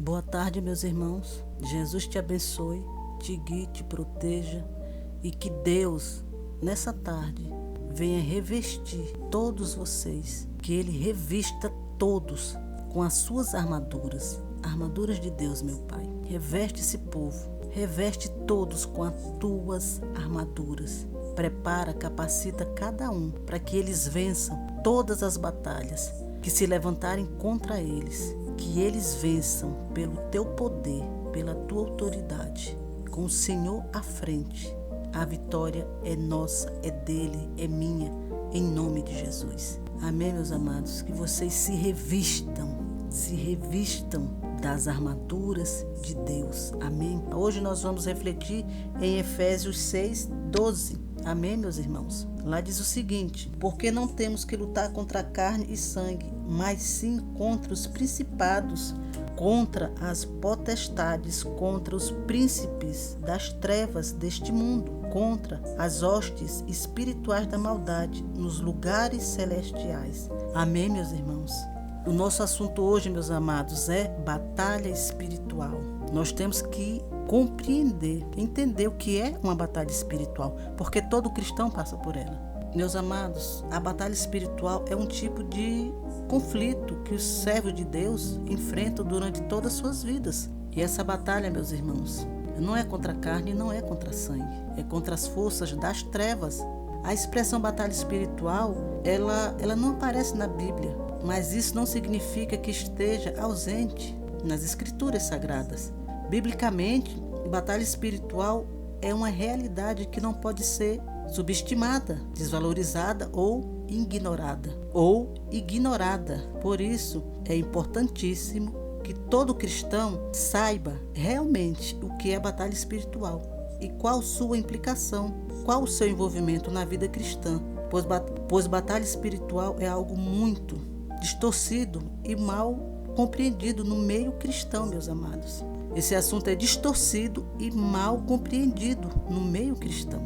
Boa tarde, meus irmãos. Jesus te abençoe, te guie, te proteja e que Deus, nessa tarde, venha revestir todos vocês, que Ele revista todos com as suas armaduras de Deus, meu Pai. Reveste esse povo, reveste todos com as tuas armaduras. Prepara, capacita cada um para que eles vençam todas as batalhas que se levantarem contra eles, que eles vençam pelo teu poder, pela tua autoridade, com o Senhor à frente. A vitória é nossa, é dele, é minha, em nome de Jesus. Amém, meus amados? Que vocês se revistam das armaduras de Deus. Amém? Hoje nós vamos refletir em Efésios 6:12. Amém, meus irmãos? Lá diz o seguinte: porque não temos que lutar contra a carne e sangue, mas sim contra os principados, contra as potestades, contra os príncipes das trevas deste mundo, contra as hostes espirituais da maldade nos lugares celestiais. Amém, meus irmãos? O nosso assunto hoje, meus amados, é batalha espiritual. Nós temos que compreender, entender o que é uma batalha espiritual, porque todo cristão passa por ela. Meus amados, a batalha espiritual é um tipo de conflito que os servos de Deus enfrentam durante todas as suas vidas. E essa batalha, meus irmãos, não é contra a carne, não é contra sangue, é contra as forças das trevas. A expressão batalha espiritual, ela não aparece na Bíblia, mas isso não significa que esteja ausente nas Escrituras Sagradas. Biblicamente, batalha espiritual é uma realidade que não pode ser subestimada, desvalorizada ou ignorada. Por isso, é importantíssimo que todo cristão saiba realmente o que é batalha espiritual e qual sua implicação, qual o seu envolvimento na vida cristã, pois batalha espiritual é algo muito distorcido e mal compreendido no meio cristão, meus amados. Esse assunto é distorcido e mal compreendido no meio cristão.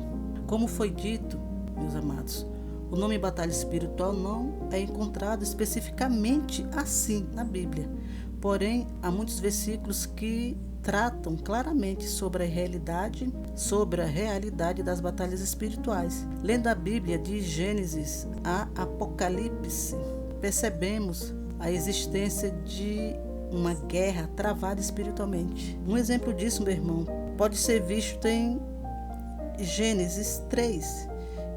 Como foi dito, meus amados, o nome batalha espiritual não é encontrado especificamente assim na Bíblia. Porém, há muitos versículos que tratam claramente sobre a realidade das batalhas espirituais. Lendo a Bíblia de Gênesis a Apocalipse, percebemos a existência de uma guerra travada espiritualmente. Um exemplo disso, meu irmão, pode ser visto em Gênesis 3,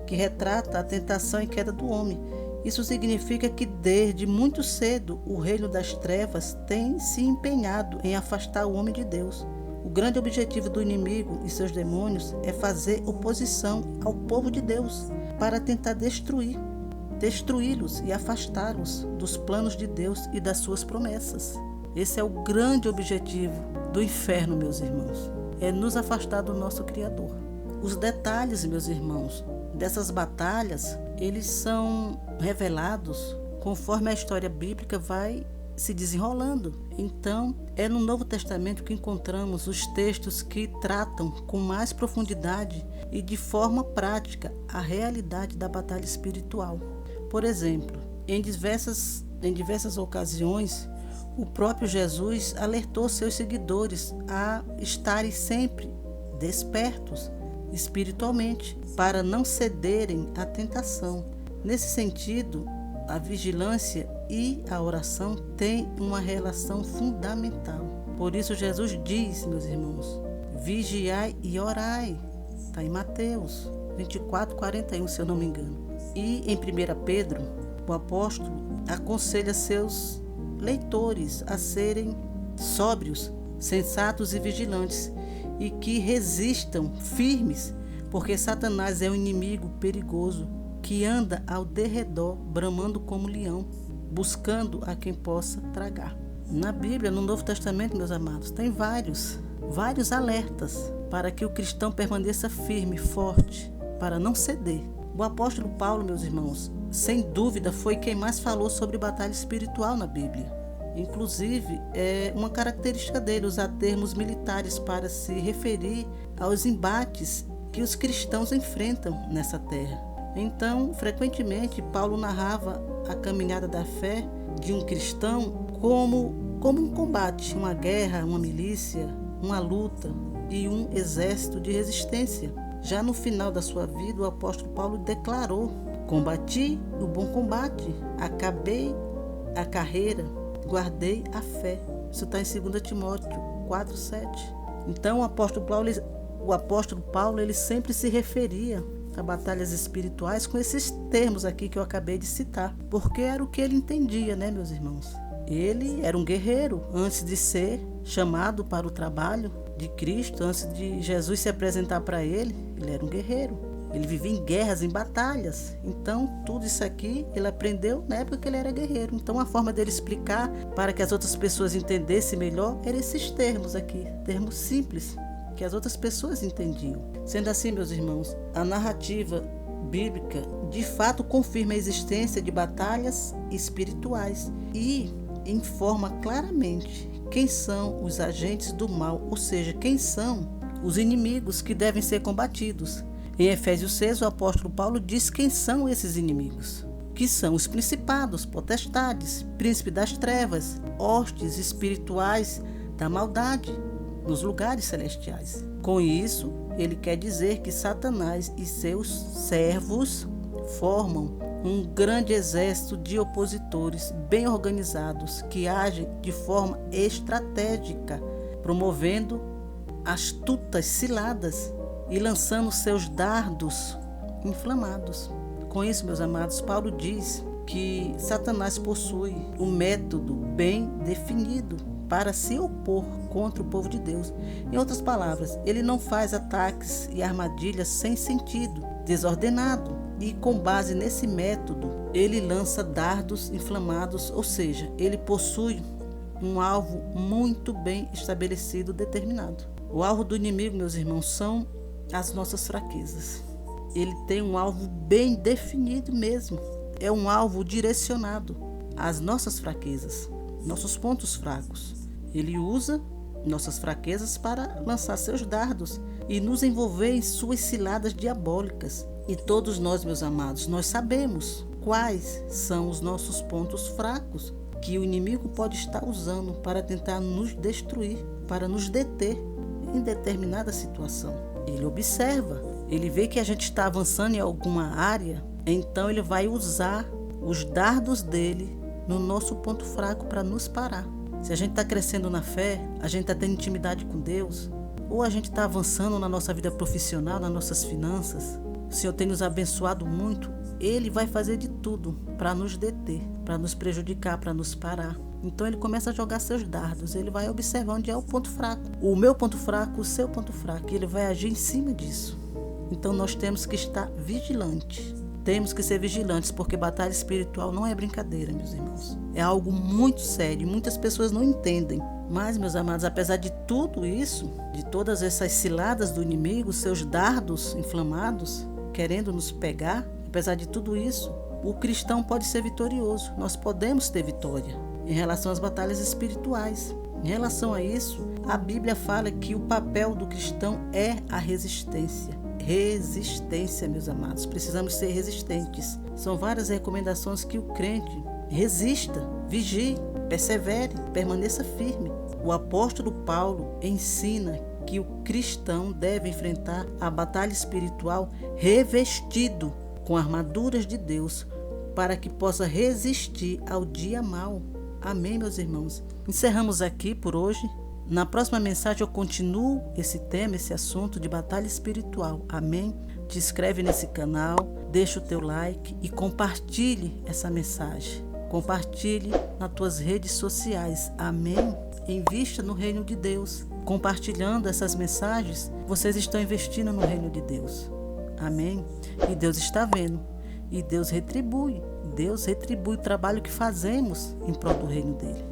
que retrata a tentação e queda do homem. Isso significa que desde muito cedo o reino das trevas tem se empenhado em afastar o homem de Deus. O grande objetivo do inimigo e seus demônios é fazer oposição ao povo de Deus para tentar destruí-los e afastá-los dos planos de Deus e das suas promessas. Esse é o grande objetivo do inferno, meus irmãos, é nos afastar do nosso Criador. Os detalhes, meus irmãos, dessas batalhas, eles são revelados conforme a história bíblica vai se desenrolando. Então, é no Novo Testamento que encontramos os textos que tratam com mais profundidade e de forma prática a realidade da batalha espiritual. Por exemplo, em diversas ocasiões, o próprio Jesus alertou seus seguidores a estarem sempre despertos espiritualmente, para não cederem à tentação. Nesse sentido, a vigilância e a oração têm uma relação fundamental. Por isso Jesus diz, meus irmãos, vigiai e orai. Está em Mateus 24:41, se eu não me engano. E em 1 Pedro, o apóstolo aconselha seus leitores a serem sóbrios, sensatos e vigilantes, e que resistam firmes, porque Satanás é um inimigo perigoso que anda ao derredor, bramando como leão, buscando a quem possa tragar. Na Bíblia, no Novo Testamento, meus amados, tem vários alertas para que o cristão permaneça firme, forte, para não ceder. O apóstolo Paulo, meus irmãos, sem dúvida foi quem mais falou sobre batalha espiritual na Bíblia. Inclusive, é uma característica dele usar termos militares para se referir aos embates que os cristãos enfrentam nessa terra. Então, frequentemente, Paulo narrava a caminhada da fé de um cristão como como um combate, uma guerra, uma milícia, uma luta e um exército de resistência. Já no final da sua vida, o apóstolo Paulo declarou: combati o bom combate, acabei a carreira, guardei a fé. Isso está em 2 Timóteo 4:7. Então o apóstolo Paulo ele sempre se referia a batalhas espirituais com esses termos aqui que eu acabei de citar, porque era o que ele entendia, né, meus irmãos? Ele era um guerreiro antes de ser chamado para o trabalho de Cristo, antes de Jesus se apresentar para ele era um guerreiro. Ele vivia em guerras, em batalhas. Então, tudo isso aqui ele aprendeu na época que ele era guerreiro. Então, a forma dele explicar para que as outras pessoas entendessem melhor eram esses termos aqui, termos simples, que as outras pessoas entendiam. Sendo assim, meus irmãos, a narrativa bíblica de fato confirma a existência de batalhas espirituais e informa claramente quem são os agentes do mal, ou seja, quem são os inimigos que devem ser combatidos. Em Efésios 6, o apóstolo Paulo diz quem são esses inimigos, que são os principados, potestades, príncipe das trevas, hostes espirituais da maldade nos lugares celestiais. Com isso, ele quer dizer que Satanás e seus servos formam um grande exército de opositores bem organizados que agem de forma estratégica, promovendo astutas ciladas e lançando seus dardos inflamados. Com isso, meus amados, Paulo diz que Satanás possui um método bem definido para se opor contra o povo de Deus. Em outras palavras, ele não faz ataques e armadilhas sem sentido, desordenado, e com base nesse método, ele lança dardos inflamados, ou seja, ele possui um alvo muito bem estabelecido, determinado. O alvo do inimigo, meus irmãos, são as nossas fraquezas. Ele tem um alvo bem definido mesmo. É um alvo direcionado às nossas fraquezas, nossos pontos fracos. Ele usa nossas fraquezas para lançar seus dardos e nos envolver em suas ciladas diabólicas. E todos nós, meus amados, nós sabemos quais são os nossos pontos fracos que o inimigo pode estar usando para tentar nos destruir, para nos deter em determinada situação. Ele observa, ele vê que a gente está avançando em alguma área, então ele vai usar os dardos dele no nosso ponto fraco para nos parar. Se a gente está crescendo na fé, a gente está tendo intimidade com Deus, ou a gente está avançando na nossa vida profissional, nas nossas finanças, o Senhor tem nos abençoado muito, Ele vai fazer de tudo para nos deter, para nos prejudicar, para nos parar. Então ele começa a jogar seus dardos, ele vai observar onde é o ponto fraco. O meu ponto fraco, o seu ponto fraco, e ele vai agir em cima disso. Então nós temos que estar vigilantes. Temos que ser vigilantes, porque batalha espiritual não é brincadeira, meus irmãos. É algo muito sério, muitas pessoas não entendem. Mas, meus amados, apesar de tudo isso, de todas essas ciladas do inimigo, seus dardos inflamados, querendo nos pegar, apesar de tudo isso, o cristão pode ser vitorioso. Nós podemos ter vitória em relação às batalhas espirituais. Em relação a isso, a Bíblia fala que o papel do cristão é a resistência. Resistência, meus amados. Precisamos ser resistentes. São várias recomendações que o crente resista, vigie, persevere, permaneça firme. O apóstolo Paulo ensina que o cristão deve enfrentar a batalha espiritual revestido com armaduras de Deus para que possa resistir ao dia mau. Amém, meus irmãos? Encerramos aqui por hoje. Na próxima mensagem eu continuo esse tema, esse assunto de batalha espiritual. Amém? Te inscreve nesse canal, deixa o teu like e compartilhe essa mensagem. Compartilhe nas tuas redes sociais. Amém? Invista no reino de Deus. Compartilhando essas mensagens, vocês estão investindo no reino de Deus. Amém? E Deus está vendo. E Deus retribui. Deus retribui o trabalho que fazemos em prol do reino dele.